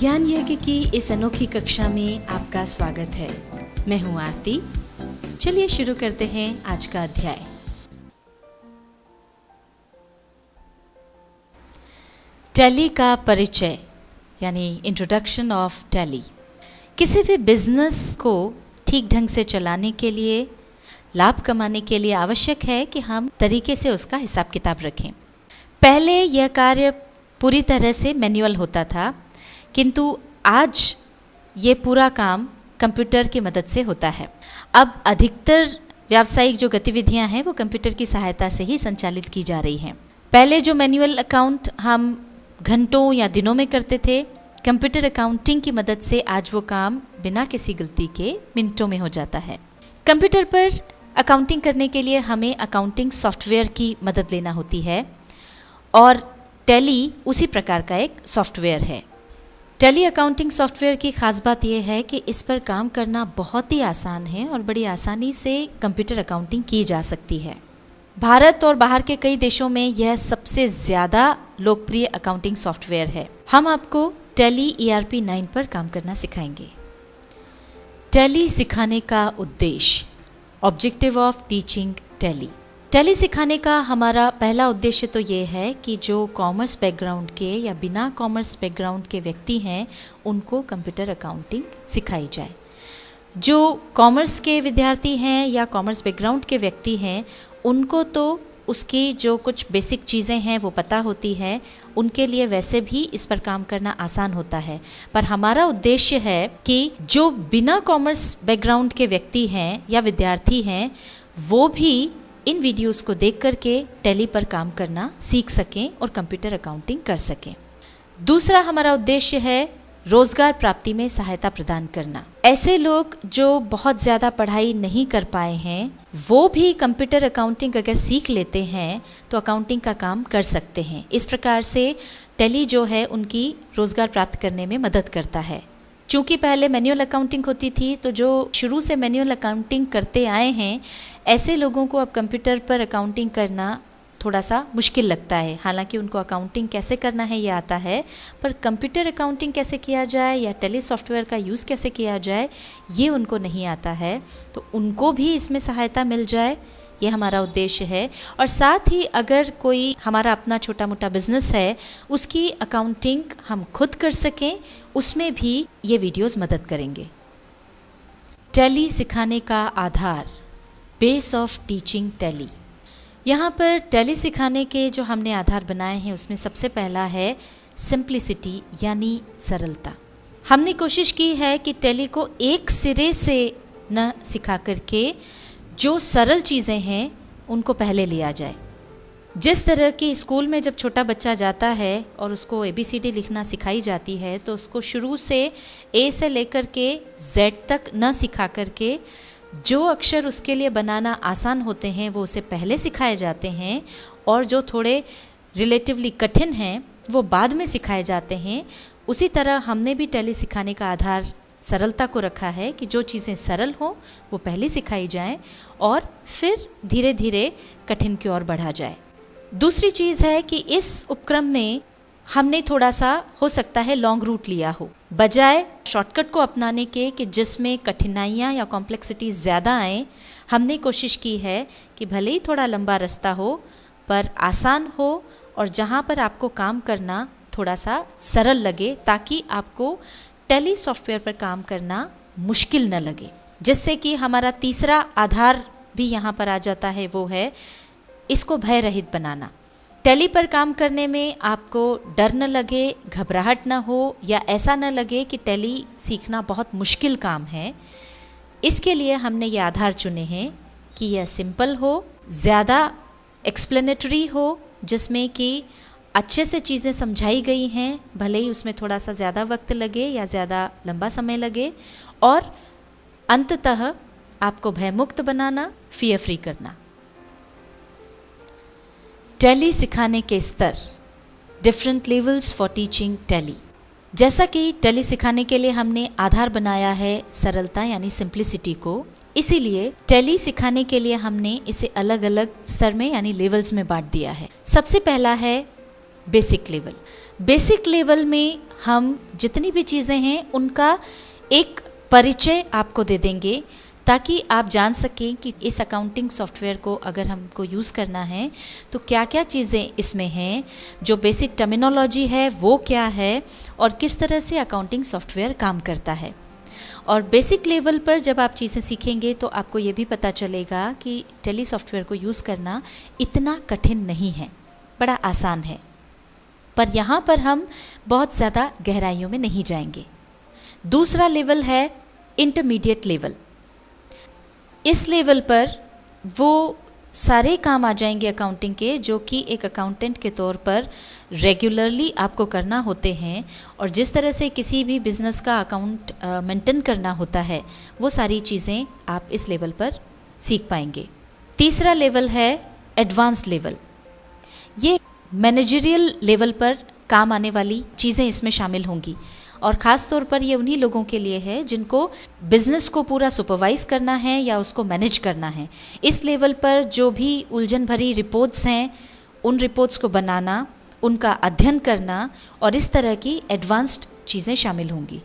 ज्ञान यज्ञ की इस अनोखी कक्षा में आपका स्वागत है। मैं हूं आरती। चलिए शुरू करते हैं आज का अध्याय। टैली का परिचय यानी इंट्रोडक्शन ऑफ टैली। किसी भी बिजनेस को ठीक ढंग से चलाने के लिए, लाभ कमाने के लिए आवश्यक है कि हम तरीके से उसका हिसाब किताब रखें। पहले यह कार्य पूरी तरह से मैन्युअल होता था, किंतु आज ये पूरा काम कंप्यूटर की मदद से होता है। अब अधिकतर व्यावसायिक जो गतिविधियां हैं वो कंप्यूटर की सहायता से ही संचालित की जा रही हैं। पहले जो मैनुअल अकाउंट हम घंटों या दिनों में करते थे, कंप्यूटर अकाउंटिंग की मदद से आज वो काम बिना किसी गलती के मिनटों में हो जाता है। कंप्यूटर पर अकाउंटिंग करने के लिए हमें अकाउंटिंग सॉफ्टवेयर की मदद लेना होती है और टैली उसी प्रकार का एक सॉफ्टवेयर है। टैली अकाउंटिंग सॉफ्टवेयर की खास बात यह है कि इस पर काम करना बहुत ही आसान है और बड़ी आसानी से कंप्यूटर अकाउंटिंग की जा सकती है। भारत और बाहर के कई देशों में यह सबसे ज़्यादा लोकप्रिय अकाउंटिंग सॉफ्टवेयर है। हम आपको टैली ERP 9 पर काम करना सिखाएंगे। टैली सिखाने का उद्देश्य, objective of teaching tally. Tally सिखाने का हमारा पहला उद्देश्य तो ये है कि जो कॉमर्स बैकग्राउंड के या बिना कॉमर्स बैकग्राउंड के व्यक्ति हैं उनको कंप्यूटर अकाउंटिंग सिखाई जाए। जो कॉमर्स के विद्यार्थी हैं या कॉमर्स बैकग्राउंड के व्यक्ति हैं उनको तो उसकी जो कुछ बेसिक चीज़ें हैं वो पता होती है, उनके लिए वैसे भी इस पर काम करना आसान होता है। पर हमारा उद्देश्य है कि जो बिना कॉमर्स बैकग्राउंड के व्यक्ति हैं या विद्यार्थी हैं वो भी इन वीडियोस को देख करके टैली पर काम करना सीख सकें और कंप्यूटर अकाउंटिंग कर सकें। दूसरा हमारा उद्देश्य है रोजगार प्राप्ति में सहायता प्रदान करना। ऐसे लोग जो बहुत ज़्यादा पढ़ाई नहीं कर पाए हैं वो भी कंप्यूटर अकाउंटिंग अगर सीख लेते हैं तो अकाउंटिंग का काम कर सकते हैं। इस प्रकार से टैली जो है उनकी रोजगार प्राप्त करने में मदद करता है। चूँकि पहले मैनुअल अकाउंटिंग होती थी तो जो शुरू से मैनुअल अकाउंटिंग करते आए हैं ऐसे लोगों को अब कंप्यूटर पर अकाउंटिंग करना थोड़ा सा मुश्किल लगता है। हालांकि उनको अकाउंटिंग कैसे करना है ये आता है, पर कंप्यूटर अकाउंटिंग कैसे किया जाए या टैली सॉफ्टवेयर का यूज़ कैसे किया जाए ये उनको नहीं आता है, तो उनको भी इसमें सहायता मिल जाए, ये हमारा उद्देश्य है। और साथ ही अगर कोई हमारा अपना छोटा मोटा बिजनेस है उसकी अकाउंटिंग हम खुद कर सकें, उसमें भी ये वीडियोस मदद करेंगे। टैली सिखाने का आधार, बेस ऑफ टीचिंग टैली। यहाँ पर टैली सिखाने के जो हमने आधार बनाए हैं उसमें सबसे पहला है सिंप्लिसिटी यानी सरलता। हमने कोशिश की है कि टैली को एक सिरे से न सिखा करके जो सरल चीज़ें हैं उनको पहले लिया जाए। जिस तरह की स्कूल में जब छोटा बच्चा जाता है और उसको ABCD लिखना सिखाई जाती है तो उसको शुरू से A से लेकर के Z तक न सिखा करके जो अक्षर उसके लिए बनाना आसान होते हैं वो उसे पहले सिखाए जाते हैं और जो थोड़े रिलेटिवली कठिन हैं वो बाद में सिखाए जाते हैं। उसी तरह हमने भी टैली सिखाने का आधार सरलता को रखा है कि जो चीज़ें सरल हो वो पहले सिखाई जाएं और फिर धीरे धीरे कठिन की ओर बढ़ा जाए। दूसरी चीज़ है कि इस उपक्रम में हमने थोड़ा सा हो सकता है लॉन्ग रूट लिया हो, बजाय शॉर्टकट को अपनाने के कि जिसमें कठिनाइयाँ या कॉम्प्लेक्सिटी ज़्यादा आए। हमने कोशिश की है कि भले ही थोड़ा लंबा रास्ता हो पर आसान हो और जहाँ पर आपको काम करना थोड़ा सा सरल लगे, ताकि आपको टैली सॉफ्टवेयर पर काम करना मुश्किल न लगे। जिससे कि हमारा तीसरा आधार भी यहाँ पर आ जाता है, वो है इसको भय रहित बनाना। टैली पर काम करने में आपको डर न लगे, घबराहट न हो या ऐसा न लगे कि टैली सीखना बहुत मुश्किल काम है। इसके लिए हमने ये आधार चुने हैं कि यह सिंपल हो, ज़्यादा एक्सप्लेनेटरी हो, जिसमें कि अच्छे से चीज़ें समझाई गई हैं, भले ही उसमें थोड़ा सा ज़्यादा वक्त लगे या ज़्यादा लंबा समय लगे, और अंततः आपको भयमुक्त बनाना, फियर फ्री करना। टैली सिखाने के स्तर, different levels for teaching tally. जैसा कि टैली सिखाने के लिए हमने आधार बनाया है सरलता यानी सिंप्लिसिटी को, इसीलिए टैली सिखाने के लिए हमने इसे अलग अलग स्तर में यानी लेवल्स में बांट दिया है। सबसे पहला है बेसिक लेवल। बेसिक लेवल में हम जितनी भी चीज़ें हैं उनका एक परिचय आपको दे देंगे, ताकि आप जान सकें कि इस अकाउंटिंग सॉफ्टवेयर को अगर हमको यूज़ करना है तो क्या क्या चीज़ें इसमें हैं, जो बेसिक टर्मिनोलॉजी है वो क्या है, और किस तरह से अकाउंटिंग सॉफ्टवेयर काम करता है। और बेसिक लेवल पर जब आप चीज़ें सीखेंगे तो आपको ये भी पता चलेगा कि टैली सॉफ्टवेयर को यूज़ करना इतना कठिन नहीं है, बड़ा आसान है। पर यहाँ पर हम बहुत ज़्यादा गहराइयों में नहीं जाएंगे। दूसरा लेवल है इंटरमीडिएट लेवल। इस लेवल पर वो सारे काम आ जाएंगे अकाउंटिंग के, जो कि एक अकाउंटेंट के तौर पर रेगुलरली आपको करना होते हैं, और जिस तरह से किसी भी बिजनेस का अकाउंट मेंटेन करना होता है वो सारी चीज़ें आप इस लेवल पर सीख पाएंगे। तीसरा लेवल है एडवांस्ड लेवल। ये मैनेजरियल लेवल पर काम आने वाली चीज़ें इसमें शामिल होंगी, और ख़ास तौर पर ये उन्हीं लोगों के लिए है जिनको बिज़नेस को पूरा सुपरवाइज करना है या उसको मैनेज करना है। इस लेवल पर जो भी उलझन भरी रिपोर्ट्स हैं उन रिपोर्ट्स को बनाना, उनका अध्ययन करना और इस तरह की एडवांस्ड चीज़ें शामिल होंगी।